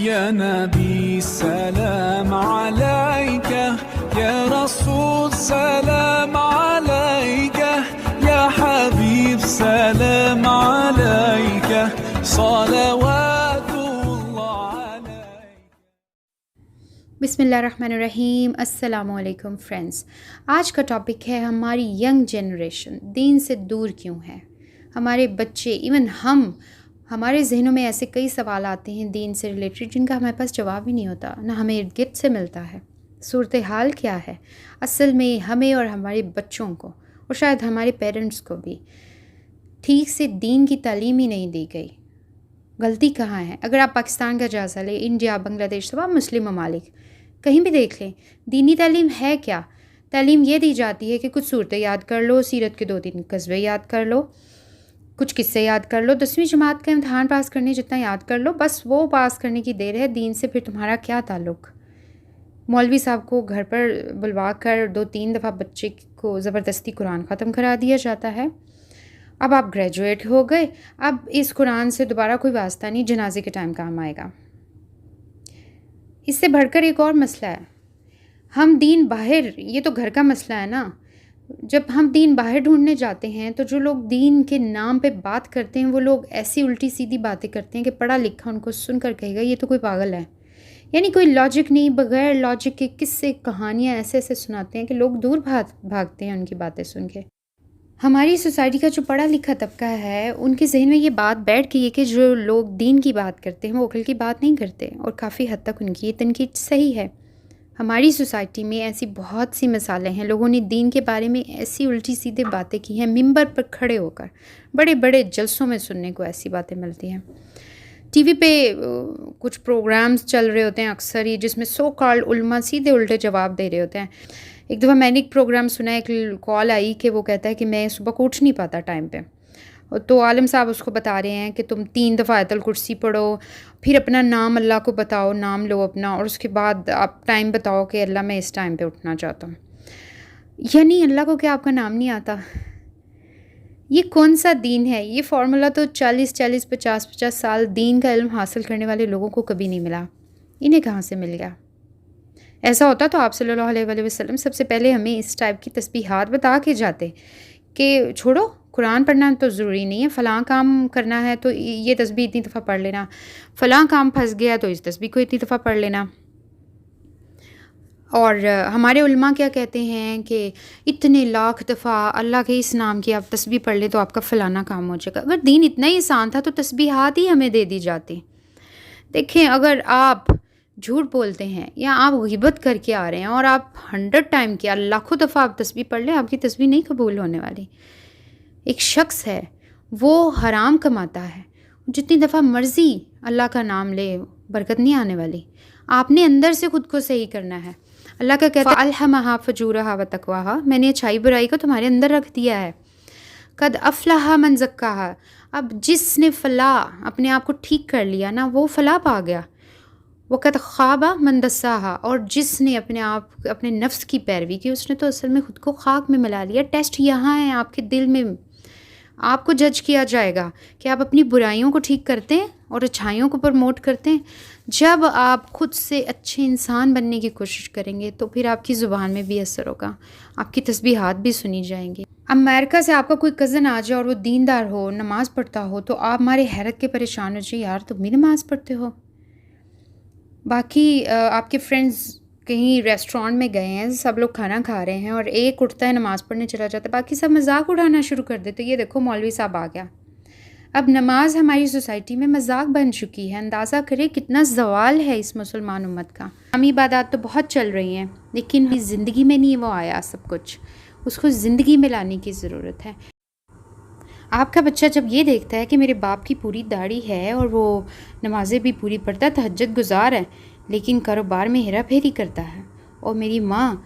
يا نبي سلام عليك يا رسول سلام عليك يا حبيب سلام عليك صلوات الله عليك. बिस्मिल्लाहिर्रहमानिर्रहीम। अस्सलाम वालेकुम फ्रेंड्स। आज का टॉपिक है हमारी यंग जनरेशन दीन से दूर क्यों है। हमारे बच्चे इवन हमारे जहनों में ऐसे कई सवाल आते हैं दीन से रिलेटेड जिनका हमारे पास जवाब ही नहीं होता, ना हमें इर्द गिर्द से मिलता है। सूरत हाल क्या है असल में हमें और हमारे बच्चों को और शायद हमारे पेरेंट्स को भी ठीक से दीन की तालीम ही नहीं दी गई। गलती कहाँ है? अगर आप पाकिस्तान का जायज़ा लें, इंडिया, बांग्लादेश, तमाम मुस्लिम ममालिक कहीं भी देख लें, दीनी तालीम है क्या? तालीम ये दी जाती है कि कुछ सूरतें याद कर लो, सीरत के 2-3 कस्बे याद कर लो, कुछ किस्से याद कर लो, 10वीं जमात का इम्तहान पास करने जितना याद कर लो, बस वो पास करने की देर है। दीन से फिर तुम्हारा क्या ताल्लुक़? मौलवी साहब को घर पर बुलवा कर 2-3 दफ़ा बच्चे को ज़बरदस्ती कुरान ख़त्म करा दिया जाता है। अब आप ग्रेजुएट हो गए, अब इस कुरान से दोबारा कोई वास्ता नहीं, जनाजे के टाइम काम आएगा। इससे बढ़कर एक और मसला है, हम दीन बाहर, ये तो घर का मसला है ना। जब हम दीन बाहर ढूंढने जाते हैं तो जो लोग दीन के नाम पे बात करते हैं वो लोग ऐसी उल्टी सीधी बातें करते हैं कि पढ़ा लिखा उनको सुनकर कहेगा ये तो कोई पागल है। यानी कोई लॉजिक नहीं, बगैर लॉजिक के किस्से कहानियाँ ऐसे ऐसे सुनाते हैं कि लोग दूर भागते हैं उनकी बातें सुन के। हमारी सोसाइटी का जो पढ़ा लिखा तबका है उनके जहन में ये बात बैठ गई है कि जो लोग दीन की बात करते हैं वो अक्ल की बात नहीं करते, और काफ़ी हद तक उनकी ये तनकीद सही है। हमारी सोसाइटी में ऐसी बहुत सी मिसालें हैं, लोगों ने दीन के बारे में ऐसी उल्टी सीधे बातें की हैं, मिंबर पर खड़े होकर बड़े बड़े जलसों में सुनने को ऐसी बातें मिलती हैं। टीवी पे कुछ प्रोग्राम्स चल रहे होते हैं अक्सर ही, जिसमें सो कॉल्ड उल्मा सीधे उल्टे जवाब दे रहे होते हैं। एक दफ़ा मैंने एक प्रोग्राम सुना, एक कॉल आई कि वो कहता है कि मैं सुबह को उठ नहीं पाता टाइम पे, तो आलिम साहब उसको बता रहे हैं कि तुम 3 दफ़ा आयतुल कुर्सी पढ़ो, फिर अपना नाम अल्लाह को बताओ, नाम लो अपना, और उसके बाद आप टाइम बताओ कि अल्लाह मैं इस टाइम पे उठना चाहता हूँ। यानी अल्लाह को क्या आपका नाम नहीं आता? ये कौन सा दीन है? ये फार्मूला तो 40-40, 50-50 साल दीन का इल्म हासिल करने वाले लोगों को कभी नहीं मिला। इन्हें कहाँ से मिल गया? ऐसा होता तो आप सल्लल्लाहु अलैहि वसल्लम सबसे पहले हमें इस टाइप की तस्बीहात बता के जाते कि छोड़ो, कुरान पढ़ना तो ज़रूरी नहीं है, फ़लाँ काम करना है तो ये तस्बीह इतनी दफ़ा पढ़ लेना, फ़लाँ काम फंस गया तो इस तस्बीह को इतनी दफ़ा पढ़ लेना। और हमारे उलमा क्या कहते हैं कि इतने लाख दफ़ा अल्लाह के इस नाम की आप तस्बीह पढ़ ले तो आपका फ़लाना काम हो जाएगा। अगर दीन इतना ही आसान था तो तस्बीहात ही हमें दे दी जाती। देखें, अगर आप झूठ बोलते हैं या आप ग़ीबत करके आ रहे हैं और आप 100 टाइम किया, लाखों दफ़ा आप तस्बीह पढ़ लें, आपकी तस्बीह नहीं कबूल होने वाली। एक शख्स है वो हराम कमाता है, जितनी दफ़ा मर्ज़ी अल्लाह का नाम ले, बरकत नहीं आने वाली। आपने अंदर से ख़ुद को सही करना है। अल्लाह का कहता है अल्हमहा फजूरहा व तक़वाहा, मैंने अच्छाई बुराई को तुम्हारे अंदर रख दिया है। कद अफ़लहा मन ज़क्काहा, अब जिसने फ़लाह अपने आप को ठीक कर लिया ना, वो फ़लाह पा गया। वक़द ख़ाबा मन दस्साहा, और जिसने अपने नफ्स की पैरवी की, उसने तो असल में ख़ुद को खाक में मिला लिया। टेस्ट यहाँ है आपके दिल में, आपको जज किया जाएगा कि आप अपनी बुराइयों को ठीक करते हैं और अच्छाइयों को प्रमोट करते हैं। जब आप खुद से अच्छे इंसान बनने की कोशिश करेंगे तो फिर आपकी ज़ुबान में भी असर होगा, आपकी तस्बीहात भी सुनी जाएंगी। अमेरिका से आपका कोई कज़न आ जाए और वो दीनदार हो, नमाज़ पढ़ता हो, तो आप हमारे हैरत के परेशान हो जाए, यार तुम भी नमाज़ पढ़ते हो। बाकी आपके फ्रेंड्स कहीं रेस्टोरेंट में गए हैं, सब लोग खाना खा रहे हैं और एक उठता है नमाज़ पढ़ने चला जाता है, बाकी सब मजाक उड़ाना शुरू कर देते, ये देखो मौलवी साहब आ गया। अब नमाज हमारी सोसाइटी में मजाक बन चुकी है। अंदाज़ा करें कितना ज़वाल है इस मुसलमान उम्मत का। इस्लामी इबादत तो बहुत चल रही हैं, लेकिन ज़िंदगी में नहीं वो आया सब कुछ, उसको ज़िंदगी में लाने की ज़रूरत है। आपका बच्चा जब ये देखता है कि मेरे बाप की पूरी दाढ़ी है और वो नमाज़ें भी पूरी पढ़ता है, तहज्जुद गुजार है, लेकिन कारोबार में हेरा फेरी करता है, और मेरी माँ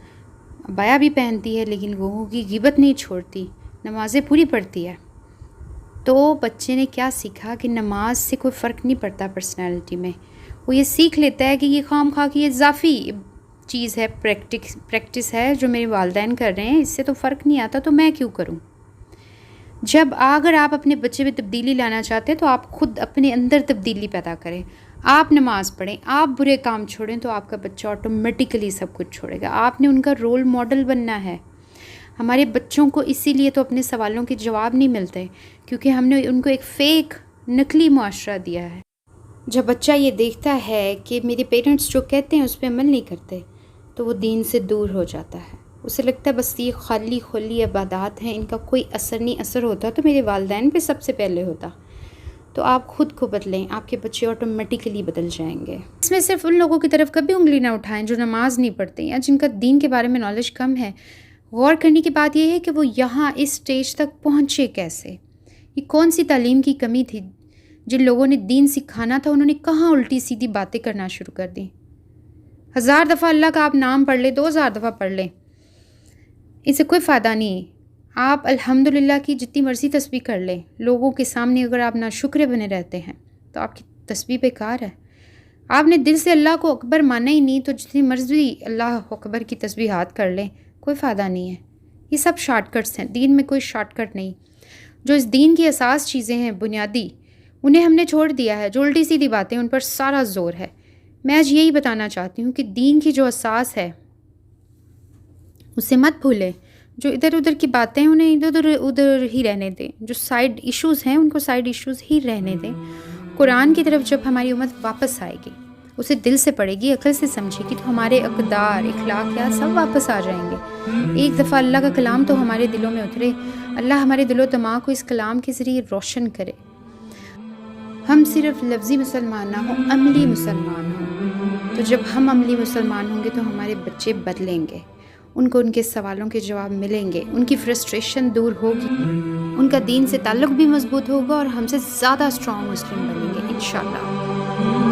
बाया भी पहनती है लेकिन लोगों की ग़ीबत नहीं छोड़ती, नमाज़ें पूरी पढ़ती है, तो बच्चे ने क्या सीखा कि नमाज से कोई फ़र्क नहीं पड़ता पर्सनैलिटी में। वो ये सीख लेता है कि ये खाम खा की इजाफ़ी चीज़ है, प्रैक्टिस है जो मेरे वालिदैन कर रहे हैं, इससे तो फ़र्क नहीं आता, तो मैं क्यों करूँ। अगर आप अपने बच्चे में तब्दीली लाना चाहते हैं तो आप खुद अपने अंदर तब्दीली पैदा करें। آپ نماز پڑھیں، آپ برے کام چھوڑیں تو آپ کا بچہ آٹومیٹیکلی سب کچھ چھوڑے گا. آپ نے ان کا رول ماڈل بننا ہے. ہمارے بچوں کو اسی لیے تو اپنے سوالوں کے جواب نہیں ملتے، کیونکہ ہم نے ان کو ایک فیک نقلی معاشرہ دیا ہے. جب بچہ یہ دیکھتا ہے کہ میرے پیرنٹس جو کہتے ہیں اس پہ عمل نہیں کرتے تو وہ دین سے دور ہو جاتا ہے. اسے لگتا ہے بس یہ خالی خلی عبادات ہیں، ان کا کوئی اثر نہیں. اثر ہوتا تو میرے والدین پہ سب سے پہلے ہوتا. تو آپ خود کو بدلیں، آپ کے بچے آٹومیٹیکلی بدل جائیں گے. اس میں صرف ان لوگوں کی طرف کبھی انگلی نہ اٹھائیں جو نماز نہیں پڑھتے یا جن کا دین کے بارے میں نالج کم ہے. غور کرنے کی بات یہ ہے کہ وہ یہاں اس سٹیج تک پہنچے کیسے. یہ کون سی تعلیم کی کمی تھی؟ جن لوگوں نے دین سکھانا تھا انہوں نے کہاں الٹی سیدھی باتیں کرنا شروع کر دیں. 1000 دفعہ اللہ کا آپ نام پڑھ لیں، 2000 دفعہ پڑھ لیں، اس سے کوئی فائدہ نہیں. آپ الحمدللہ کی جتنی مرضی تسبیح کر لیں، لوگوں کے سامنے اگر آپ ناشکر بنے رہتے ہیں تو آپ کی تسبیح بیکار ہے. آپ نے دل سے اللہ کو اکبر مانا ہی نہیں تو جتنی مرضی اللہ اکبر کی تسبیحات کر لیں کوئی فائدہ نہیں ہے. یہ سب شارٹ کٹس ہیں، دین میں کوئی شارٹ کٹ نہیں. جو اس دین کی اساس چیزیں ہیں بنیادی، انہیں ہم نے چھوڑ دیا ہے. جو الٹی سیدھی باتیں ان پر سارا زور ہے. میں آج یہی بتانا چاہتی ہوں کہ دین کی جو اساس ہے اسے مت بھولیں. جو ادھر ادھر کی باتیں ہیں انہیں ادھر ہی رہنے دیں. جو سائیڈ ایشوز ہیں ان کو سائیڈ ایشوز ہی رہنے دیں. قرآن کی طرف جب ہماری امت واپس آئے گی، اسے دل سے پڑھے گی، عقل سے سمجھے گی، تو ہمارے اقدار، اخلاقیات سب واپس آ جائیں گے. ایک دفعہ اللہ کا کلام تو ہمارے دلوں میں اترے. اللہ ہمارے دل و دماغ کو اس کلام کے ذریعے روشن کرے. ہم صرف لفظی مسلمان نہ ہوں، عملی مسلمان ہوں. تو جب ہم عملی مسلمان ہوں گے تو ہمارے بچے بدلیں گے. ان کو ان کے سوالوں کے جواب ملیں گے، ان کی فرسٹریشن دور ہوگی، ان کا دین سے تعلق بھی مضبوط ہوگا اور ہم سے زیادہ اسٹرانگ مسلم بنیں گے انشاءاللہ.